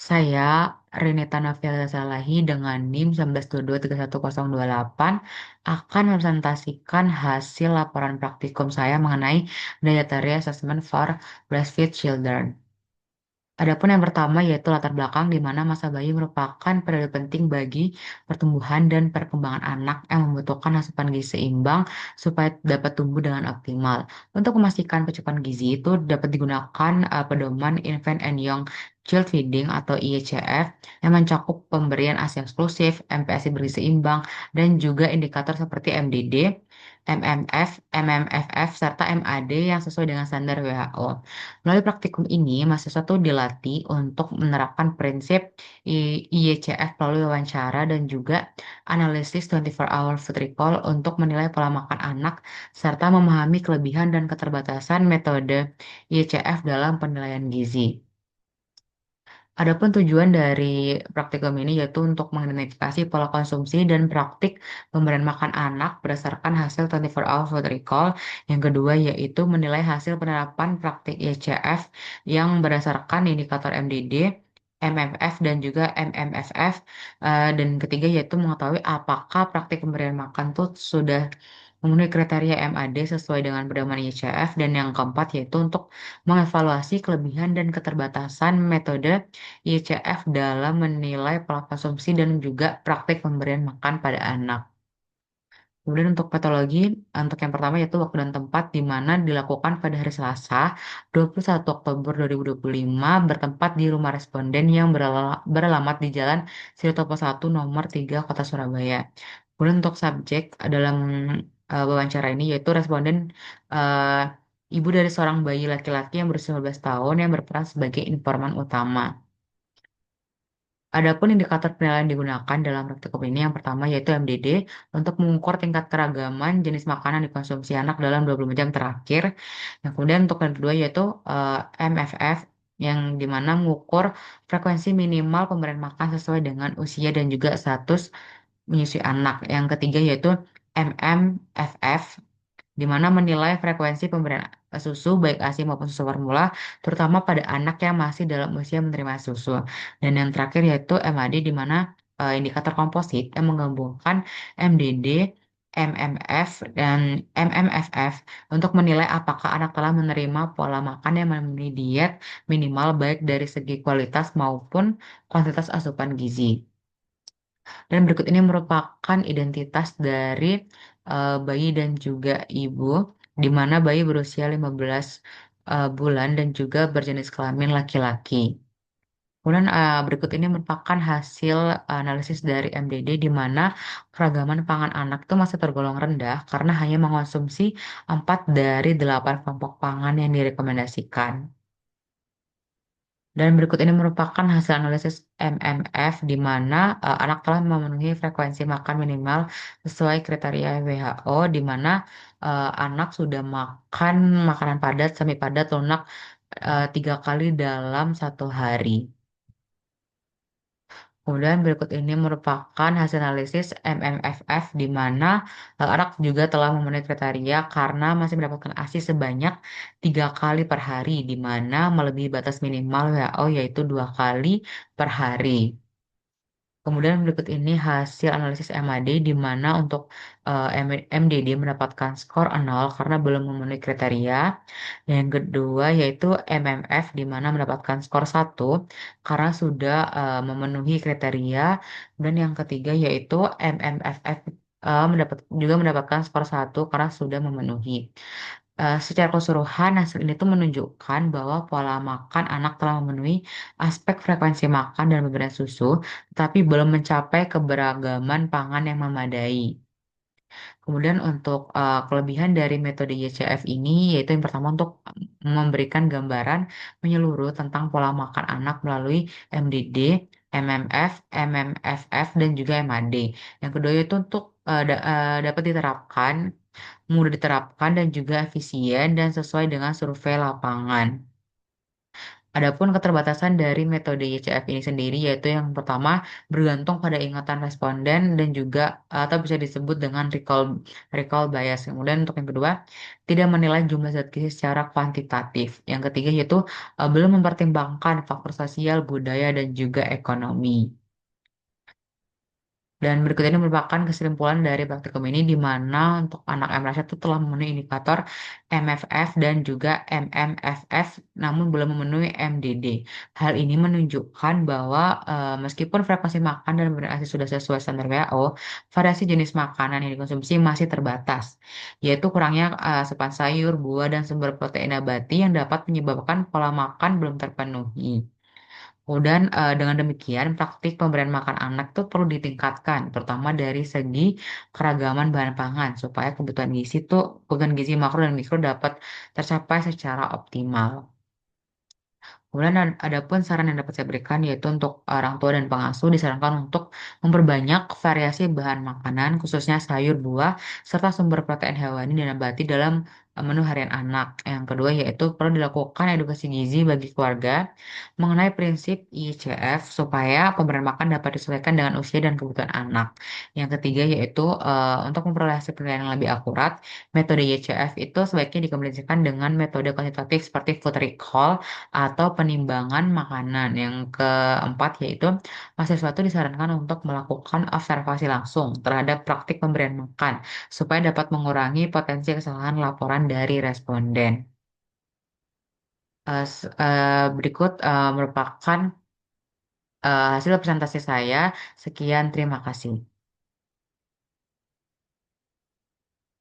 Saya, Renita Novia Salahi dengan NIM 19223108 akan mempresentasikan hasil laporan praktikum saya mengenai Dietary Assessment for Breastfeed Children. Adapun yang pertama yaitu latar belakang di mana masa bayi merupakan periode penting bagi pertumbuhan dan perkembangan anak yang membutuhkan asupan gizi seimbang supaya dapat tumbuh dengan optimal. Untuk memastikan kecukupan gizi itu dapat digunakan pedoman Infant and Young Child Feeding atau IECF yang mencakup pemberian ASI eksklusif, MPASI bergizi seimbang, dan juga indikator seperti MDD, MMF, MMFF, serta MAD yang sesuai dengan standar WHO. Melalui praktikum ini, mahasiswa tuh dilatih untuk menerapkan prinsip IYCF melalui wawancara dan juga analisis 24-hour food recall untuk menilai pola makan anak serta memahami kelebihan dan keterbatasan metode IYCF dalam penilaian gizi. Adapun tujuan dari praktikum ini yaitu untuk mengidentifikasi pola konsumsi dan praktik pemberian makan anak berdasarkan hasil 24 hour food recall. Yang kedua yaitu menilai hasil penerapan praktik YCF yang berdasarkan indikator MDD, MMF dan juga MMFF. Dan ketiga yaitu mengetahui apakah praktik pemberian makan tuh sudah memenuhi kriteria MAD sesuai dengan pedoman ICF. Dan yang keempat yaitu untuk mengevaluasi kelebihan dan keterbatasan metode ICF dalam menilai pola konsumsi dan juga praktik pemberian makan pada anak. Kemudian untuk patologi, untuk yang pertama yaitu waktu dan tempat di mana dilakukan pada hari Selasa, 21 Oktober 2025 bertempat di rumah responden yang beralamat di Jalan Siritopo 1 nomor 3 Kota Surabaya. Kemudian untuk subjek dalam wawancara ini yaitu responden eh, ibu dari seorang bayi laki-laki yang berusia 15 tahun yang berperan sebagai informan utama. Adapun indikator penilaian digunakan dalam praktikum ini yang pertama yaitu MDD untuk mengukur tingkat keragaman jenis makanan dikonsumsi anak dalam 24 jam terakhir. Yang kemudian untuk yang kedua yaitu MFF yang dimana mengukur frekuensi minimal pemberian makan sesuai dengan usia dan juga status menyusui anak. Yang ketiga yaitu MMFF di mana menilai frekuensi pemberian susu baik ASI maupun susu formula, terutama pada anak yang masih dalam usia menerima susu. Dan yang terakhir yaitu MAD di mana indikator komposit yang menggabungkan MDD, MMF, dan MMFF untuk menilai apakah anak telah menerima pola makan yang memenuhi diet minimal baik dari segi kualitas maupun kuantitas asupan gizi. Dan berikut ini merupakan identitas dari bayi dan juga ibu, di mana bayi berusia 15 bulan dan juga berjenis kelamin laki-laki. Kemudian berikut ini merupakan hasil analisis dari MDD di mana keragaman pangan anak itu masih tergolong rendah karena hanya mengonsumsi 4 dari 8 kelompok pangan yang direkomendasikan. Dan berikut ini merupakan hasil analisis MMF di mana anak telah memenuhi frekuensi makan minimal sesuai kriteria WHO, di mana anak sudah makan makanan padat, semi padat, lunak 3 kali dalam 1 hari. Kemudian berikut ini merupakan hasil analisis MMFF di mana anak juga telah memenuhi kriteria karena masih mendapatkan ASI sebanyak 3 kali per hari, di mana melebihi batas minimal WHO yaitu 2 kali per hari. Kemudian berikut ini hasil analisis MAD di mana untuk MDD mendapatkan skor 0 karena belum memenuhi kriteria. Yang kedua yaitu MMF di mana mendapatkan skor 1 karena sudah memenuhi kriteria. Dan yang ketiga yaitu MMFF juga mendapatkan skor 1 karena sudah memenuhi. Secara keseluruhan hasil ini tuh menunjukkan bahwa pola makan anak telah memenuhi aspek frekuensi makan dan pemberian susu, tapi belum mencapai keberagaman pangan yang memadai. Kemudian untuk kelebihan dari metode YCF ini yaitu yang pertama untuk memberikan gambaran menyeluruh tentang pola makan anak melalui MDD, MMF, MMFF, dan juga MAD. Yang kedua itu untuk dapat diterapkan, mudah diterapkan dan juga efisien dan sesuai dengan survei lapangan. Adapun keterbatasan dari metode YCF ini sendiri yaitu yang pertama bergantung pada ingatan responden dan juga atau bisa disebut dengan recall bias. Kemudian untuk yang kedua, tidak menilai jumlah zat gizi secara kuantitatif. Yang ketiga yaitu belum mempertimbangkan faktor sosial, budaya dan juga ekonomi. Dan berikut ini merupakan kesimpulan dari praktikum ini di mana untuk anak MRASA itu telah memenuhi indikator MFF dan juga MMFF namun belum memenuhi MDD. Hal ini menunjukkan bahwa meskipun frekuensi makan dan berasi sudah sesuai standar WHO, variasi jenis makanan yang dikonsumsi masih terbatas, yaitu kurangnya asupan sayur, buah, dan sumber protein nabati yang dapat menyebabkan pola makan belum terpenuhi. Kemudian dengan demikian praktik pemberian makan anak tuh perlu ditingkatkan, terutama dari segi keragaman bahan pangan supaya kebutuhan gizi makro dan mikro dapat tercapai secara optimal. Kemudian ada pun saran yang dapat saya berikan yaitu untuk orang tua dan pengasuh disarankan untuk memperbanyak variasi bahan makanan khususnya sayur, buah, serta sumber protein hewani dan nabati dalam menu harian anak. Yang kedua yaitu perlu dilakukan edukasi gizi bagi keluarga mengenai prinsip ICF supaya pemberian makan dapat disesuaikan dengan usia dan kebutuhan anak. Yang ketiga yaitu untuk memperoleh hasil penilaian yang lebih akurat, metode YCF itu sebaiknya dikombinasikan dengan metode kuantitatif seperti food recall atau penimbangan makanan. Yang keempat yaitu mahasiswa itu disarankan untuk melakukan observasi langsung terhadap praktik pemberian makan supaya dapat mengurangi potensi kesalahan laporan dari responden. Berikut merupakan hasil presentasi saya. Sekian, terima kasih.